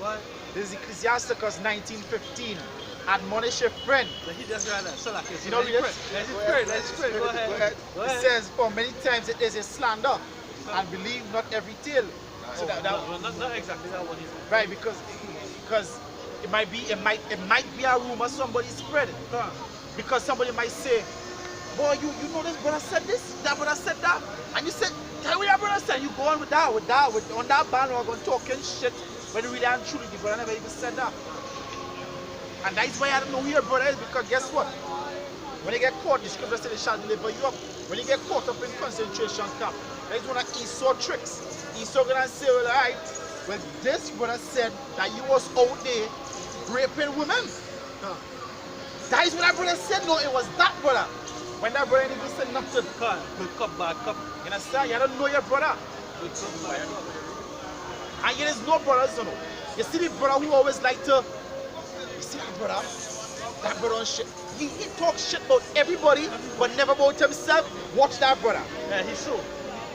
What? This is Ecclesiasticus 19:15. Admonish your friend. He just ran that. So like You know, read it? Let's just pray. Go ahead. It says, for many times it is a slander, and believe not every tale. So not exactly that one. Right, because it might be a rumor somebody spread. Because somebody might say, boy, you know this brother said this, that brother said that, and you said, tell me that brother said, you go on with that, on that bandwagon talking shit, when really and truly the brother never even said that. And that's why I don't know who your brother is, because guess what? When you get caught, the scripture says they shall deliver you up. When you get caught up in concentration camp, that's one of Esau tricks. Esau gonna say, well, alright, well, this brother said that you was out there raping women. That is what that brother said. No, it was that brother. When that brother didn't even say nothing. Good cup, bad cup. You understand? You don't know your brother. Good cup, bad cup. And yet there's no brothers, you know. You see the brother who always like to, you see that brother on shit. He talks shit about everybody, but never about himself. Watch that brother. Yeah, he's so.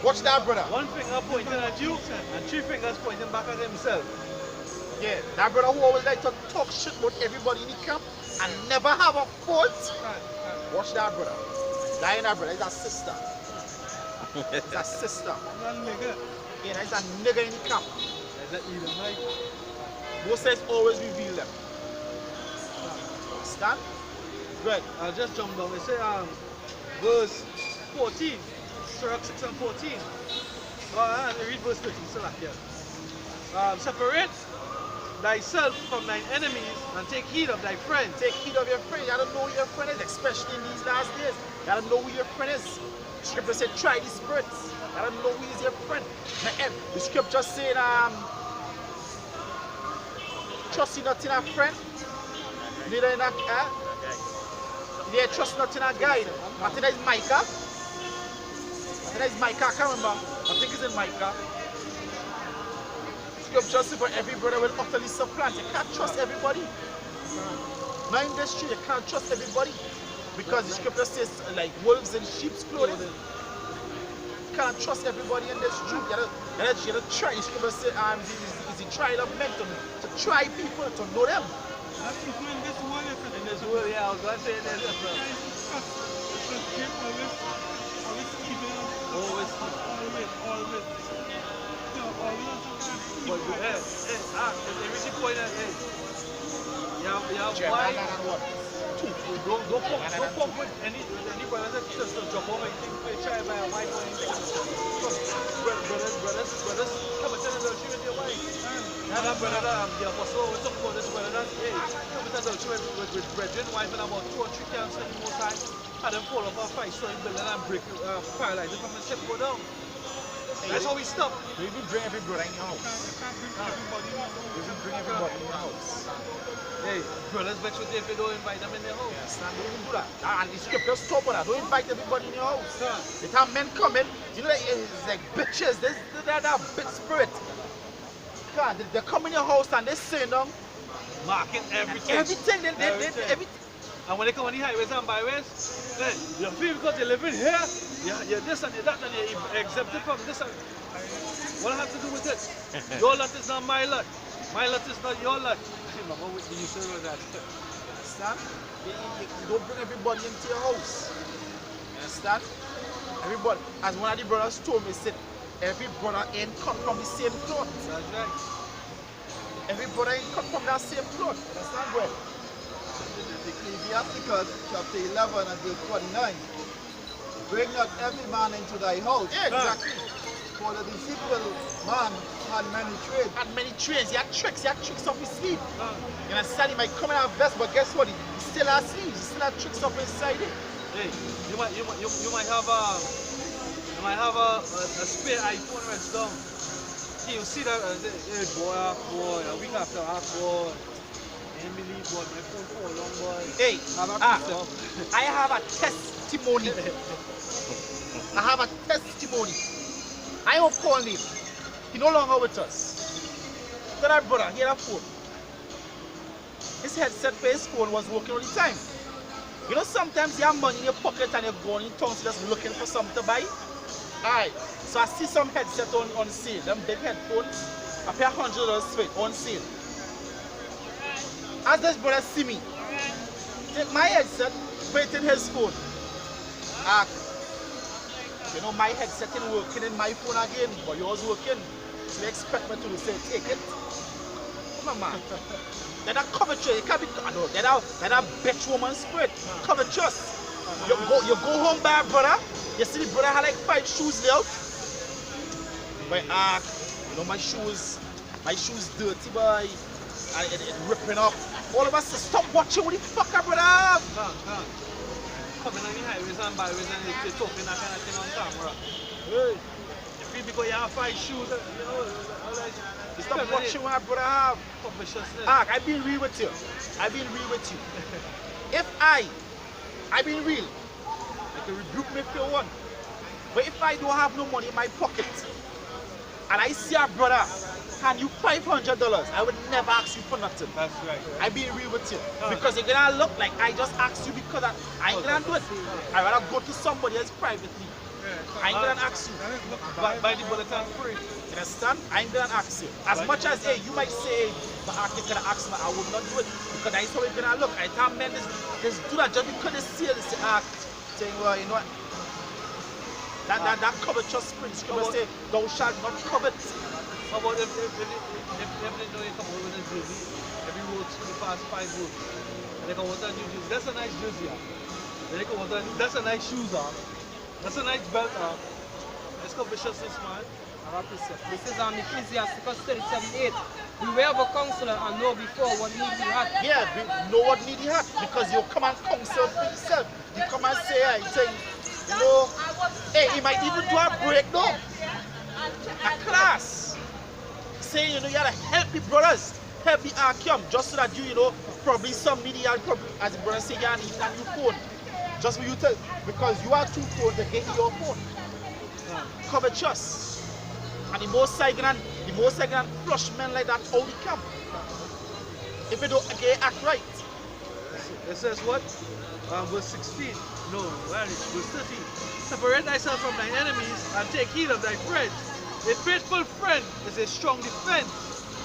Watch that brother. One finger pointing at you, and 3 fingers pointing back at himself. Yeah, that brother who always like to talk shit about everybody in the camp and never have a fault. Watch that brother. That ain't that brother, he's a sister. He's a sister. Yeah, he's a nigga in the camp. Moses always reveal them. Understand? Good. I'll just jump down. It say verse 14. Sirach 6 and 14. Read verse 13. So like here. Separate thyself from thine enemies and take heed of thy friends. Take heed of your friend. You don't know who your friend is, especially in these last days. You don't know who your friend is. The scripture said, try the spirits. You don't know who is your friend. The scripture said, trust you not in a friend, neither in a trust not in a guide. I think that is Micah. I can't remember. I think it's in Micah. Scripture says, for every brother will utterly supplant. You can't trust everybody. Not in this street, you can't trust everybody. Because the scripture says, like wolves in sheep's clothing. You can't trust everybody in this truth. You gotta try. The scripture says, it's the trial of men to try people, to know them. In this world, yeah, I was going to say this. Always. But every point that don't pump with any brother that just drop over anything for a child by a wife or anything. Brothers, come and tell us adultery with your wife. And that brother, the apostle, we talk about this brother that, hey, come and tell adultery with brethren, wife, and about 2 or 3 times more time. And then fall off a 5-story building and break, paralyze it from the step go down. That's how we stop. You even bring every brother in your house. You even bring everybody in your house. Hey, brothers vex with you if you don't invite them in their house. Yes, don't even do that. And the scripture stop on that. Don't invite everybody in your house. The time men come in, you know, it's like bitches. They're that bitch spirit. God, they come in your house and they say them. Marking everything. Everything. Everything. And when they come on the highways and byways, then you feel because they live in here, you're this and you're that, and you're exempted from this. And what I have to do with it? Your lot is not my lot. My lot is not your lot. Mama, what do you say about that? Understand? You don't bring everybody into your house. You understand? Everybody. As one of the brothers told me, said, every brother ain't cut from the same cloth. That's right. Every brother ain't cut from that same cloth. You understand, bro? Ecclesiasticus chapter 11 and verse 49. Bring not every man into thy house. Yeah, exactly. For the deceitful man had many trades. Had many trades. He had tricks up his sleeve. You understand? He might come in our vest, but guess what? He still has sleeves. He still has tricks up inside it. Hey, you might have a spare iPhone right down. You see that? Hey boy, a week after boy. Can't believe what my phone for a long boy. Hey, I have a testimony. I have a testimony. I won't call him. He no longer with us. Look at that brother, he had a phone. His headset for his phone was working all the time. You know, sometimes you have money in your pocket and you're going in town just looking for something to buy. Alright, so I see some headset on sale, them big headphones. I pay $100 for it on sale. As this brother see me, take my headset, put it in his phone. You know, my headset ain't working in my phone again, but yours working. So you expect me to say, take it? Come on, man. They're not covetous. You can't be, no, they're not bitch woman spirit. Covetous. You go home by brother, you see the brother had like 5 shoes left. But you know, my shoes dirty, boy. And it ripping up. All of us say, stop watching what the fuck up, brother. Coming on the highways and byways and they're talking that kind of thing on camera. Hey, you feel because you have 5 shoes, you know, like, stop watching what brother have. I've been real with you. If I've been real, you can rebuke me if you want. But if I don't have no money in my pocket, and I see a brother hand you $500, I would never ask you for nothing. That's right. I've been real with you. Because you're gonna look like I just asked you because I ain't gonna do it. I'd rather go to somebody else privately. I ain't gonna ask you. By the bulletin free. You understand? I ain't gonna ask you. As much as hey, you might say, but I can ask me, I would not do it. Because that's how it's gonna look. I tell men this do that just because they see it, they say, saying, well, you know what? That covetous spirit, scripture say, thou shalt not covet. How about if they know you come over with a jersey, every road for the past 5 roads, and they come with a new jersey, that's a nice jersey, and they come with that's a nice shoes on, that's a nice belt on. It's covetousness, man. This is Ecclesiasticus 37:8. Beware of a counselor and know before what need he had. Yeah, know what need he had. Because you come and counsel for yourself. You come and say, you know, hey, he might even do a breakdown. A class. Saying, you know, you gotta help the brothers, help the Archeum, just so that you know, probably some media, as the brother say, you need a new phone. Just for you to, because you have 2 phones, they get your phone. Covetous. And the most I can flush men like that all the camp. If you don't act right. It says what? Verse 16. No, where is it? Verse 13. Separate thyself from thine enemies and take heed of thy friends. A faithful friend is a strong defense,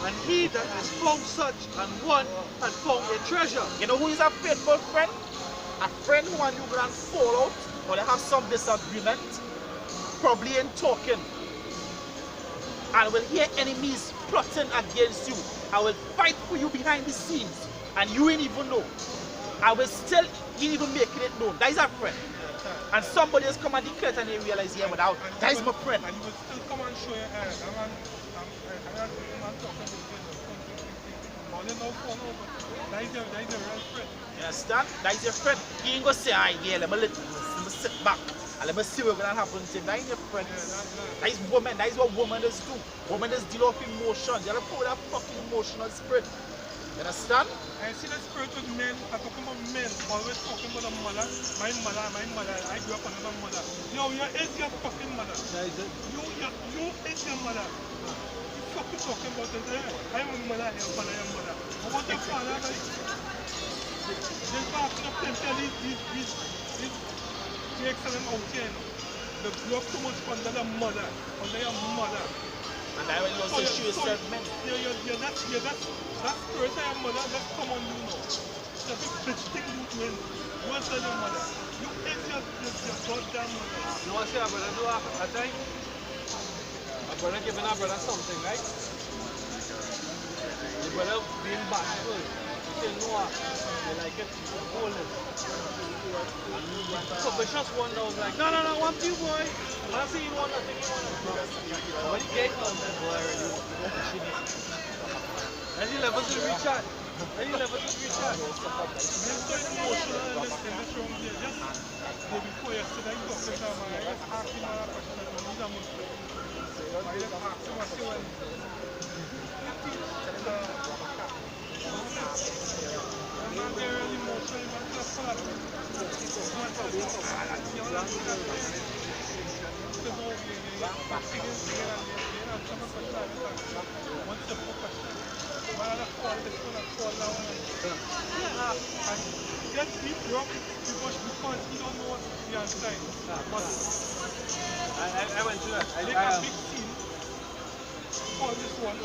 and he that has found such and one had found a treasure. You know who is a faithful friend? A friend who and you can fall out or they have some disagreement, probably in talking. And will hear enemies plotting against you. I will fight for you behind the scenes, and you ain't even know. I will still ain't even making it known. That is a friend. And somebody has come and declared and they realize, yeah, but that is my friend. And you will still come and show your hand. That is your real friend. You understand? That is your friend. He ain't gonna say, yeah, let me sit back. And let me see what's gonna happen to him. That ain't your friend. That is woman. That is what women do. Women just deal with emotions. You gotta put that fucking emotional spirit. You understand? I see the spirit with men. I'm talking about men. Always talking about the mother. My mother. I grew up under my mother. Yo, you is your fucking mother. You is your mother. You fucking talking about it. I'm a mother. Your mother. What about your father? This part of them tell these excellent out here. They grew up too much under the mother. Under your mother. And I will also show yourself men. That spirit of your mother, that's come on you now. That's a bitch thing you doing. You want to tell your mother. You is your goddamn mother. You want to say a brother do a time? A brother giving a brother something, right? The brother being bashful. You say no, you like it, hold it. So Bishop's one now was like, no, I want you, boy. When I say you want nothing, you want nothing. When he gave us that boy already, and he levels to reach out. They're so emotional in this room. Just day before yesterday, I talked to them and I just asked him a question. I don't need a Muslim. I just asked him, I said, well, I'm not very emotional, but just for that. Just keep rocking because he don't know what the answer is. I went through that. Make a big scene for this one.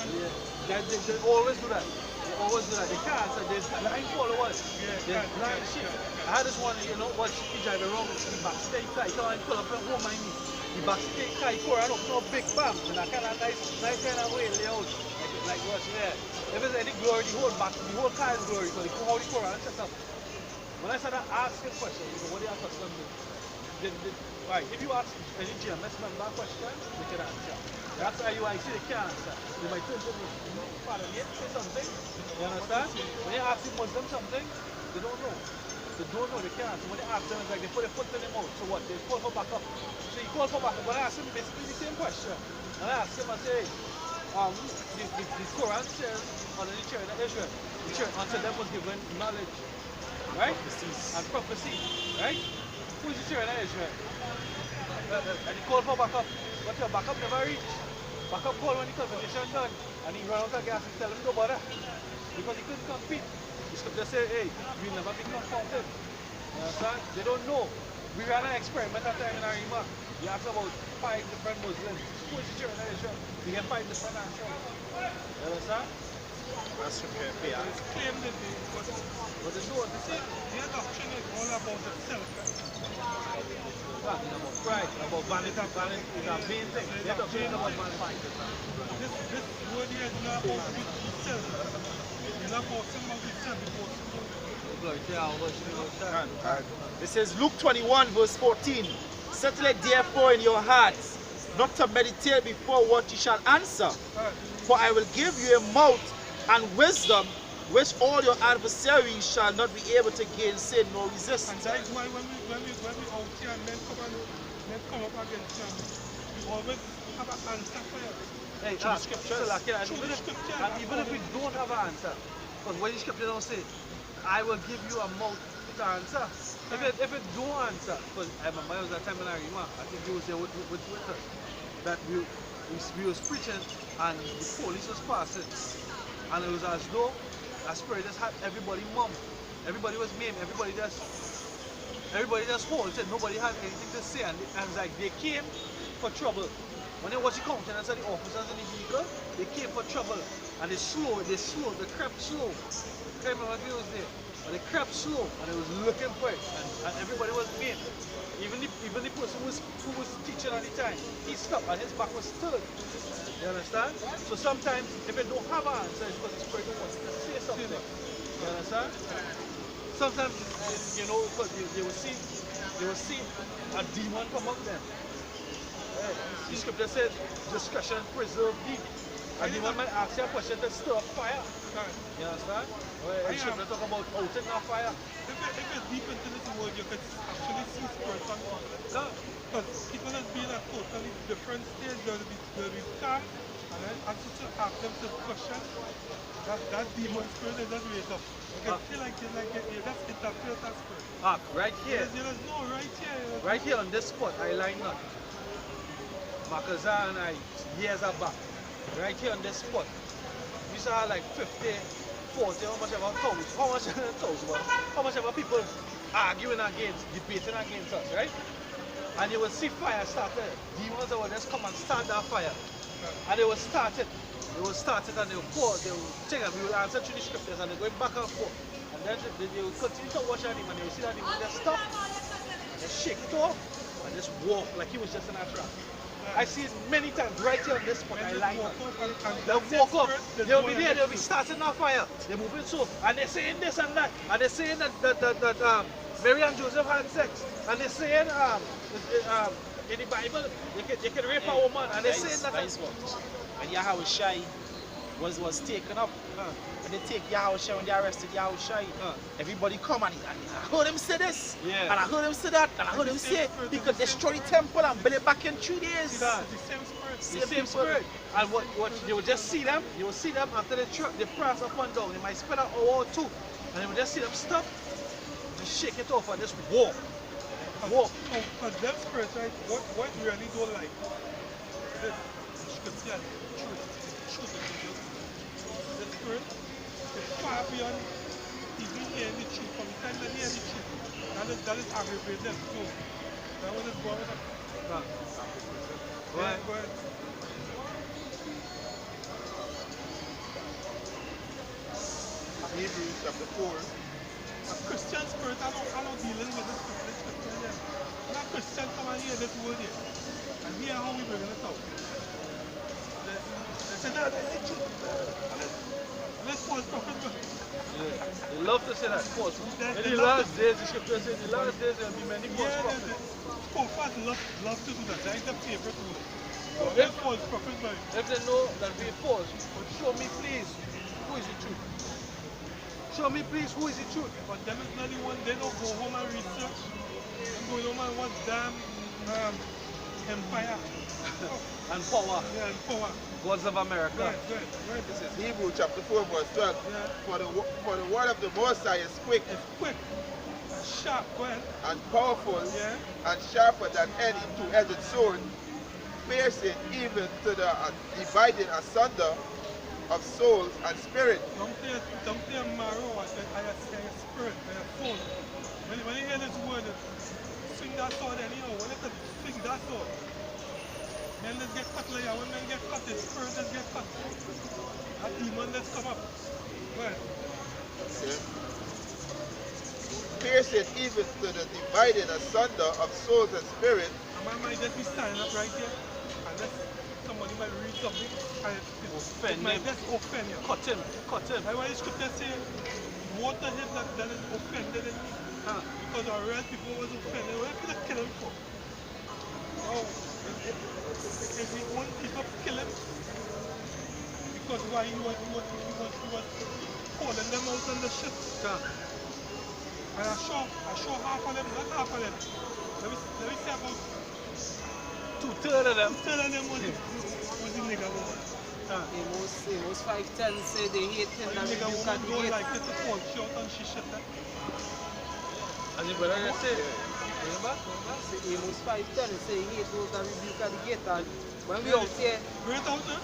They always do that. They or was it like they can't answer? There's blind followers. There's blind shit. I had this one, you know, watch he drive around the backstage car. He can't pull up and home mind me. The backstage car, he pour out up no big bam. And that kind of nice kind of way layout. Like what's there. If there's any glory, the whole car is glory. So they come out the pour and shut up. When I started asking questions, you know, what do you ask them? Right, if you ask any GMS member a question, they can answer. That's IUIC, they can't answer. They might turn to me, pardon me, say something. You understand? When you ask the Muslim something, they don't know. They don't know, they can't answer. When you ask them, it's like they put their foot in their mouth. So what? They call for backup. So you call for backup. When I ask him basically the same question, and I ask him, I say, the Quran says on the children of Israel, the children unto them was given knowledge, right? And prophecy, right? Who's the children of Israel? And he called for backup, but your backup never reached. Backup called when the conversation done, and he ran out of gas and tell him no bother, because he couldn't compete. The scripture say, hey, we'll never be confounded. You understand? They don't know. We ran an experiment that time in Arima. We asked about 5 different Muslims. Who is the children of Israel? We get 5 different answers. You understand? That's from here. They claim that they, But they know what they say. their doctrine is all about the self. Talking about pride, about vanity is a vain thing. They're talking about vanity. This word here is not about the self. It's not about somebody self, it's about somebody. Glory to our worship. It says Luke 21 verse 14. Settle it therefore in your hearts, not to meditate before what you shall answer. For I will give you a mouth and wisdom, which all your adversaries shall not be able to gainsay nor resist. And that is why when we out here and men come up against them, we always have an answer for you. Hey, scripture, like, yeah, and even if we don't have an answer, because what the scripture don't say, I will give you a mouth to answer. If it don't answer, because I remember it was that time in Arima, I think you was there with us, that we was preaching and the police was passing, and it was as though a spirit just had everybody mum. Everybody was maimed, everybody just halted, nobody had anything to say, and it was like they came for trouble. When they watch the countenance of the officers in the vehicle, they came for trouble. And they crept slow. I can't remember if it was there. But they crept slow and they was looking for it. And everybody was maimed. Even the person who was teaching at the time, he stopped and his back was turned. You understand? So sometimes if they don't have an answer, it's because the spirit wants to say something. You understand? Sometimes, you know, because they will see a demon come up there. The scripture says, discretion preserve thee. And demon might ask you a question to stir up fire. You understand? The scripture talk about outing a fire. If it's deep into this word, you could actually see spirits on people. Because people has been at totally different stage. They'll be calm, and then as you ask them to question, that demon spirit is just raised up. You can feel like you just interfere with that spirit. Right here. You just know right here. Right here on this spot, I line up. Makazar and I, years back, right here on this spot, we saw like 50, 40, how much ever people arguing against, debating against us, right? And you will see fire started. Demons that will just come and start that fire. And they will start it. They will start it and they will pour, they will take it, we will answer through the scriptures and they're going back and forth. And then they will continue to watch that demon and they will see that demon just stop, just shake it off, and just walk like he was just in a trap. I see it many times right here on this spot. I line up. They'll walk up. They'll be there. They'll be starting a fire. They're moving so, and they're saying this and that, and they're saying that Mary and Joseph had sex, and they're saying in the Bible you can rape a woman, and they're saying that. When Yahushua was taken up, when they take Yahushua, when they arrested Yahushua, everybody come and I heard him say this, and I heard him say that, and I heard him say he could destroy the temple and build it back in 3 days. The same spirit. The same spirit. And what you will just see them, you will see them after they press up and down. They might spend an hour or two, and you will just see them stop, just shake it off and just walk. Because them spirits, right, what we really don't like, this scripture, truth. The spirit is far beyond even hearing the truth. From the time they hear the truth, that is aggravating them. So, that was it. Go ahead. Hebrews chapter 4. A Christian spirit, I don't dealing with this Christian here. Not Christian come and hear this word here. And hear how we bring it out. They say, no, they truth. Let's false prophet. Yeah. They love to say that. False. They In the love last days, the scripture says, in the last days there will be many false Yeah, prophets. prophets love to do that. That is the favorite word. So They're false prophets, man. if they know that we false, but show me please, who is the truth? Show me please, who is the truth? But them is not the one, they don't go home and research. They go home and watch damn empire. And power, Yeah, and power. gods of America. Right. This is Hebrews chapter 4 verse 12. Yeah. For the word of the Most High is quick It's quick, sharp, go ahead. and powerful Yeah. and sharper than any two-edged sword, piercing even to the dividing asunder of soul and spirit. Don't play marrow at your spirit, at your soul. When you hear this word, swing that sword anyhow. When you swing that sword, men let's get cut like that. When men get cut, the spirit let's get cut. A demon let's come up. Go ahead. Okay? Piercing even to the dividing asunder of souls and spirit, And man might just be standing up right here, unless somebody might read something and Offend it might him. just offend you. Cut him, cut him. That's why the scripture says, water him that is offended in me. Because our real people was offended. What did they kill him for? Oh, if we want people to kill him, because why he was calling them out on the ship. And I saw half of them, not half of them. Let me say about 2/3 of them. 2/3 of them was the nigga woman. Amos 5:10 say they hate him The that nigga rebuke woman at the don't gate. like it to fall short and she shut that. And the brother just said, remember? Say Amos 5:10 say he hate those that rebuke at the gate. And when we out here, Great out there.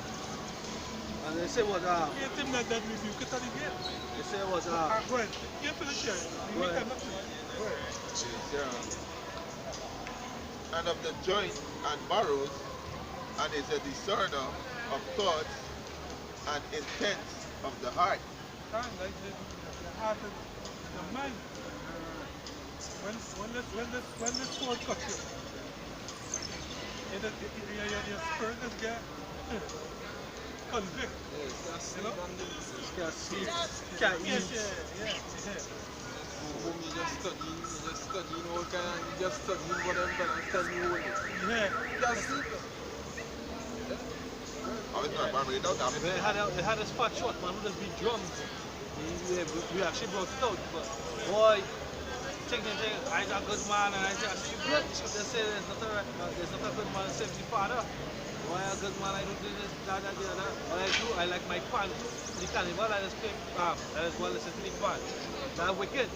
And they say what, Hate him that rebuke it at the gate. they say what, Go ahead. You finish here. You make ahead. enough. Go ahead. is, and of the joint and marrows, and is a discerner of thoughts and intents of the heart. Like the heart of the mind. When this sword cuts you, your spirit is get convict. You know? can't sleep, can't eat. Yeah. Home, you just studying all kind of, you just studying whatever and tell you what it is. Yeah. Just sleep. Oh, it's not bad, don't have They had a spot shot, man, who just beat drums. We actually brought it out, but boy, think, I got a good man and I just good. They say there's not a good man except the father. Why a good man, I don't do this, that. What I do, I like my pan. The carnival, I just play, I just go listen to the band. That wicked.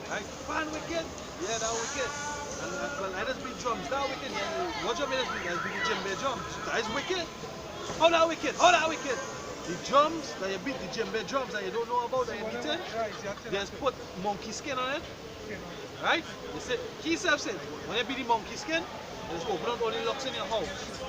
Right? Pan wicked. Yeah, that wicked. And I just beat drums. That wicked. Yeah, what drum is beat? That's beat the djembe drums. That is wicked. How that wicked? How that wicked? The drums that you beat, the djembe drums that you don't know about, that you beat it, just put monkey skin on it. Right? They said, he himself said, when you beat the monkey skin, just open up all the locks in your house.